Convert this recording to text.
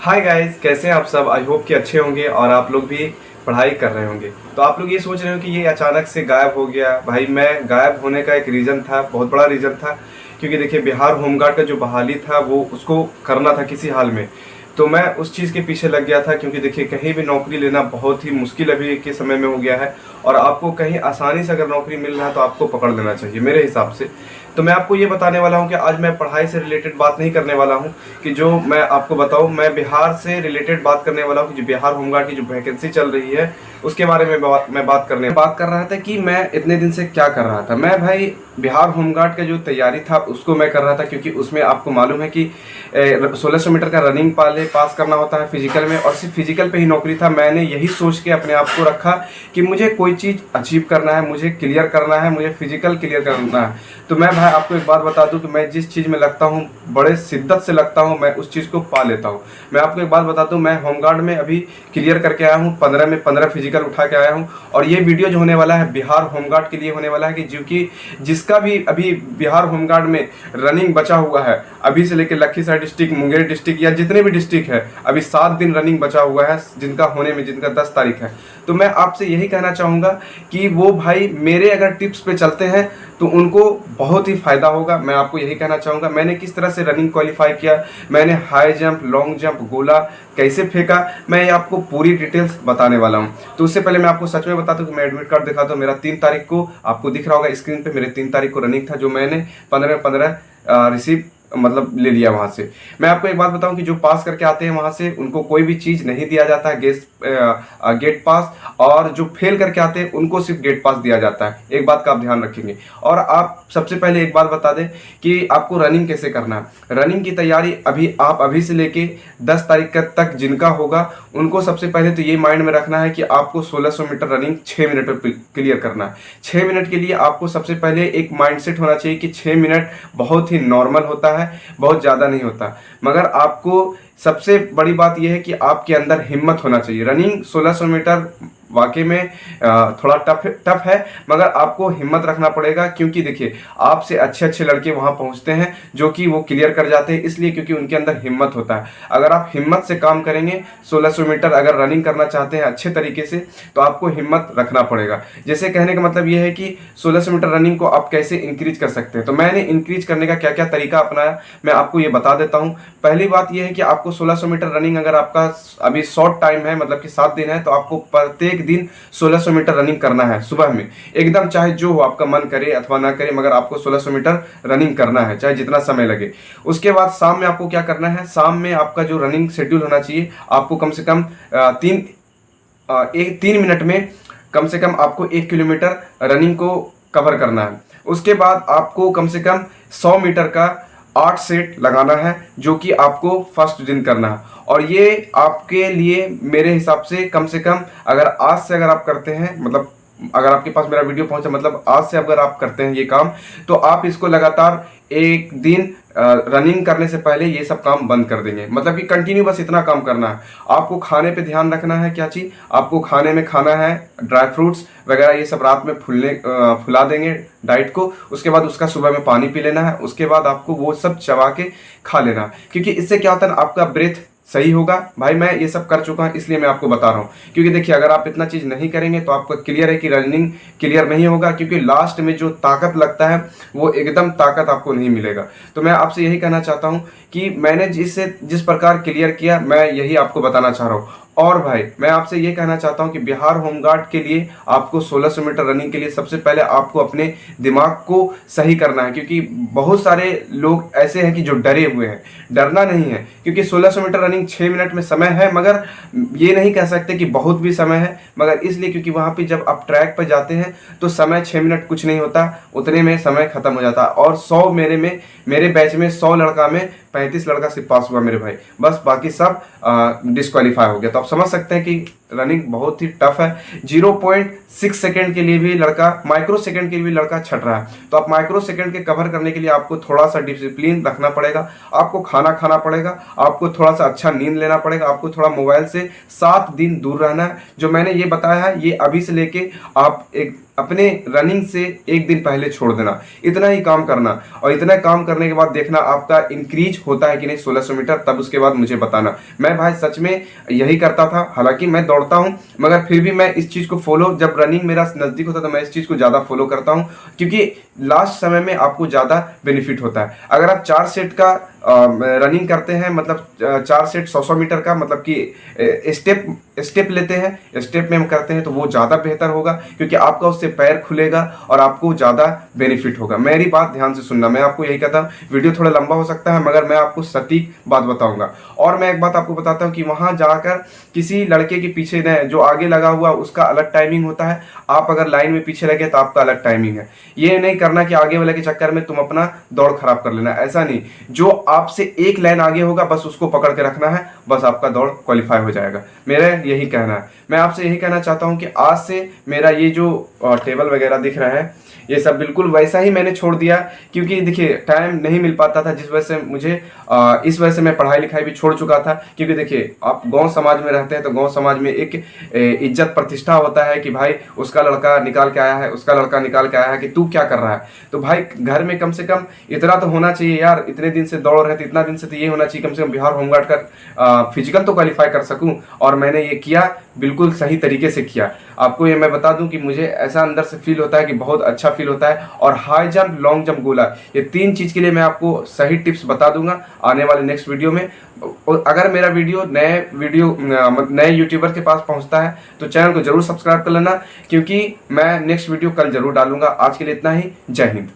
Hi guys, कैसे हैं आप सब। आई होप कि अच्छे होंगे और आप लोग भी पढ़ाई कर रहे होंगे। तो आप लोग ये सोच रहे हो कि ये अचानक से गायब हो गया। भाई मैं गायब होने का एक रीज़न था, बहुत बड़ा रीज़न था। क्योंकि देखिए, बिहार होमगार्ड का जो बहाली था वो उसको करना था किसी हाल में। तो मैं उस चीज़ के पीछे लग गया था, क्योंकि देखिए कहीं भी नौकरी लेना बहुत ही मुश्किल अभी के समय में हो गया है। और आपको कहीं आसानी से अगर नौकरी मिल रहा है तो आपको पकड़ लेना चाहिए मेरे हिसाब से। तो मैं आपको ये बताने वाला हूँ कि आज मैं पढ़ाई से रिलेटेड बात नहीं करने वाला हूँ। कि जो मैं आपको बताऊँ, मैं बिहार से रिलेटेड बात करने वाला हूँ कि जो बिहार होमगार्ड की जो वैकेंसी चल रही है उसके बारे में मैं बात कर रहा था कि मैं इतने दिन से क्या कर रहा था। मैं भाई बिहार होमगार्ड का जो तैयारी था उसको मैं कर रहा था, क्योंकि उसमें आपको मालूम है कि 1600 मीटर का रनिंग पहले पास करना होता है फिजिकल में, और सिर्फ फिजिकल पे ही नौकरी था। मैंने यही सोच के अपने आप को रखा कि मुझे कोई चीज़ अचीव करना है, मुझे क्लियर करना है, मुझे फिजिकल क्लियर करना है। तो मैं भाई आपको एक बात बता दूं कि मैं जिस चीज़ में लगता हूं, बड़े शिद्दत से लगता हूं, मैं उस चीज़ को पा लेता हूं। मैं आपको एक बात बता दूं, मैं होमगार्ड में अभी क्लियर करके आया हूं, 15 में 15 फिजिकल उठा के आया हूं। और ये वीडियो जो होने वाला है बिहार होमगार्ड के लिए होने वाला है, कि जो कि जिसका भी अभी बिहार होमगार्ड में रनिंग बचा हुआ है, अभी से लेकर लखीसराय डिस्ट्रिक्ट, मुंगेर डिस्ट्रिक्ट या जितने भी डिस्ट्रिक्ट है, अभी 7 दिन रनिंग बचा हुआ है जिनका होने में, जिनका 10 तारीख है। तो मैं आपसे यही कहना चाहूँगा कि वो भाई मेरे अगर टिप्स पे चलते हैं तो उनको बहुत ही फ़ायदा होगा। मैं आपको यही कहना चाहूँगा मैंने किस तरह से रनिंग क्वालिफाई किया, मैंने हाई जंप, लॉन्ग जंप, गोला कैसे फेंका, मैं आपको पूरी डिटेल्स बताने वाला हूँ। तो उससे पहले मैं आपको सच में बता दूँ कि मैं एडमिट कार्ड दिखाता हूँ। मेरा 3 तारीख को आपको दिख रहा होगा स्क्रीन पे, मेरे 3 तारीख को रनिंग था, जो मैंने 15 में 15 रिसीव मतलब ले लिया वहाँ से। मैं आपको एक बात बताऊं कि जो पास करके आते हैं वहाँ से उनको कोई भी चीज़ नहीं दिया जाता है, गेट पास। और जो फेल करके आते हैं उनको सिर्फ गेट पास दिया जाता है। एक बात का आप ध्यान रखेंगे। और आप सबसे पहले एक बात बता दें कि आपको रनिंग कैसे करना है। रनिंग की तैयारी अभी से लेके 10 तारीख तक जिनका होगा उनको सबसे पहले तो ये माइंड में रखना है कि आपको 1600 मीटर रनिंग 6 मिनट में क्लियर करना है। 6 मिनट के लिए आपको सबसे पहले एक माइंडसेट होना चाहिए कि 6 मिनट बहुत ही नॉर्मल होता है, बहुत ज़्यादा नहीं होता। मगर आपको सबसे बड़ी बात यह है कि आपके अंदर हिम्मत होना चाहिए। रनिंग 1600 मीटर वाकई में थोड़ा टफ है, मगर आपको हिम्मत रखना पड़ेगा। क्योंकि देखिए, आपसे अच्छे अच्छे लड़के वहां पहुंचते हैं जो कि वो क्लियर कर जाते हैं, इसलिए क्योंकि उनके अंदर हिम्मत होता है। अगर आप हिम्मत से काम करेंगे, 1600 मीटर अगर रनिंग करना चाहते हैं अच्छे तरीके से, तो आपको हिम्मत रखना पड़ेगा। जैसे कहने का मतलब यह है कि 1600 मीटर रनिंग को आप कैसे इंक्रीज कर सकते हैं। तो मैंने इंक्रीज करने का क्या क्या तरीका अपनाया, मैं आपको ये बता देता हूँ। पहली बात यह है कि आपको 1600 मीटर रनिंग अगर आपका अभी शॉर्ट टाइम है, मतलब कि 7 दिन है, तो आपको प्रत्येक दिन 1600 मीटर रनिंग करना है सुबह में। एकदम चाहे जो हो, आपका मन करे अथवा ना करे, मगर आपको 1600 मीटर रनिंग करना है, चाहे जितना समय लगे। उसके बाद शाम में आपको क्या करना है, शाम में आपका जो रनिंग शेड्यूल होना चाहिए, आपको कम से कम 3 मिनट में कम से कम आपको 1 किलोमीटर रनिंग को कवर करना है। उसके बाद आपको कम से कम 100 मीटर का 8 सेट लगाना है, जो कि आपको फर्स्ट दिन करना है। और ये आपके लिए मेरे हिसाब से कम अगर आज से अगर आप करते हैं, मतलब अगर आपके पास मेरा वीडियो पहुंचा, मतलब आज से अगर आप करते हैं ये काम, तो आप इसको लगातार एक दिन रनिंग करने से पहले ये सब काम बंद कर देंगे। मतलब कि कंटिन्यू बस इतना काम करना है। आपको खाने पे ध्यान रखना है। क्या चीज़ आपको खाने में खाना है, ड्राई फ्रूट्स वगैरह ये सब रात में फुला देंगे डाइट को। उसके बाद उसका सुबह में पानी पी लेना है। उसके बाद आपको वो सब चबा के खा लेना है, क्योंकि इससे क्या होता है ना, आपका ब्रेथ सही होगा। भाई मैं ये सब कर चुका हूँ, इसलिए मैं आपको बता रहा हूँ। क्योंकि देखिए, अगर आप इतना चीज़ नहीं करेंगे तो आपको क्लियर है कि रनिंग क्लियर नहीं होगा, क्योंकि लास्ट में जो ताकत लगता है वो एकदम ताकत आपको नहीं मिलेगा। तो मैं आपसे यही कहना चाहता हूँ कि मैंने जिस प्रकार क्लियर किया, मैं यही आपको बताना चाह रहा हूँ। और भाई मैं आपसे ये कहना चाहता हूं कि बिहार होमगार्ड के लिए आपको 1600 मीटर रनिंग के लिए सबसे पहले आपको अपने दिमाग को सही करना है। क्योंकि बहुत सारे लोग ऐसे हैं कि जो डरे हुए हैं। डरना नहीं है, क्योंकि 1600 मीटर रनिंग 6 मिनट में समय है, मगर ये नहीं कह सकते कि बहुत भी समय है। मगर इसलिए क्योंकि वहाँ पे जब आप ट्रैक पर जाते हैं तो समय 6 मिनट कुछ नहीं होता, उतने में समय खत्म हो जाता। और 100 मेरे बैच में 100 लड़का में 35 लड़का सिर्फ पास हुआ मेरे भाई, बस बाकी सब डिस्क्वालीफाई हो गया। तो आप समझ सकते हैं कि रनिंग बहुत ही टफ है। 0.6 सेकेंड के लिए भी लड़का, माइक्रो सेकेंड के लिए भी लड़का छट रहा है। तो आप माइक्रो सेकेंड के कवर करने के लिए आपको थोड़ा सा डिसिप्लिन रखना पड़ेगा, आपको खाना खाना पड़ेगा, आपको थोड़ा सा अच्छा नींद लेना पड़ेगा, आपको थोड़ा मोबाइल से 7 दिन दूर रहना है। जो मैंने ये बताया है ये अभी से लेके आप एक अपने रनिंग से 1 दिन पहले छोड़ देना, इतना ही काम करना। और इतना काम करने के बाद देखना आपका इंक्रीज होता है कि नहीं 1600 मीटर, तब उसके बाद मुझे बताना। मैं भाई सच में यही करता था, हालांकि मैं दौड़ता हूं मगर फिर भी मैं इस चीज़ को फॉलो, जब रनिंग मेरा नज़दीक होता है तो मैं इस चीज़ को ज़्यादा फॉलो करता हूं, क्योंकि लास्ट समय में आपको ज़्यादा बेनिफिट होता है। अगर आप 4 सेट का रनिंग करते हैं, मतलब 4 सेट 100 मीटर का, मतलब कि स्टेप लेते हैं, स्टेप में हम करते हैं, तो वो ज़्यादा बेहतर होगा, क्योंकि आपका उससे पैर खुलेगा और आपको ज़्यादा बेनिफिट होगा। मेरी बात ध्यान से सुनना, मैं आपको यही कहता हूँ, वीडियो थोड़ा लंबा हो सकता है मगर मैं आपको सटीक बात बताऊंगा। और मैं एक बात आपको बताता हूँ कि वहाँ जाकर किसी लड़के के पीछे न, जो आगे लगा हुआ उसका अलग टाइमिंग होता है, आप अगर लाइन में पीछे लगे तो आपका अलग टाइमिंग है। ये नहीं करना कि आगे वाले के चक्कर में तुम अपना दौड़ खराब कर लेना, ऐसा नहीं। जो आपसे एक लाइन आगे होगा बस उसको पकड़ के रखना है, बस आपका दौड़ क्वालिफाई हो जाएगा। मेरा यही कहना है। मैं आपसे यही कहना चाहता हूं कि आज से मेरा ये जो टेबल वगैरह दिख रहा है ये सब बिल्कुल वैसा ही मैंने छोड़ दिया, क्योंकि देखिए टाइम नहीं मिल पाता था, जिस वजह से मुझे इस वजह से मैं पढ़ाई लिखाई भी छोड़ चुका था। क्योंकि देखिए आप गांव समाज में रहते हैं तो गांव समाज में एक इज्जत प्रतिष्ठा होता है कि भाई उसका लड़का निकाल के आया है, उसका लड़का निकाल के आया है, कि तू क्या कर रहा है। तो भाई घर में कम से कम इतना तो होना चाहिए यार, इतने दिन से दौड़ रहे थे, इतना दिन से तो ये होना चाहिए कम से कम बिहार होमगार्ड का फिजिकल तो क्वालिफाई कर सकूं। और मैंने ये किया, बिल्कुल सही तरीके से किया। आपको ये मैं बता दूं कि मुझे ऐसा अंदर से फील होता है कि बहुत अच्छा फील होता है। और हाई जंप, लॉन्ग जंप, गोला, ये 3 चीज़ के लिए मैं आपको सही टिप्स बता दूंगा आने वाले नेक्स्ट वीडियो में। अगर मेरा वीडियो नए यूट्यूबर के पास पहुंचता है तो चैनल को जरूर सब्सक्राइब कर लेना, क्योंकि मैं नेक्स्ट वीडियो कल जरूर डालूंगा। आज के लिए इतना ही, जय हिंद।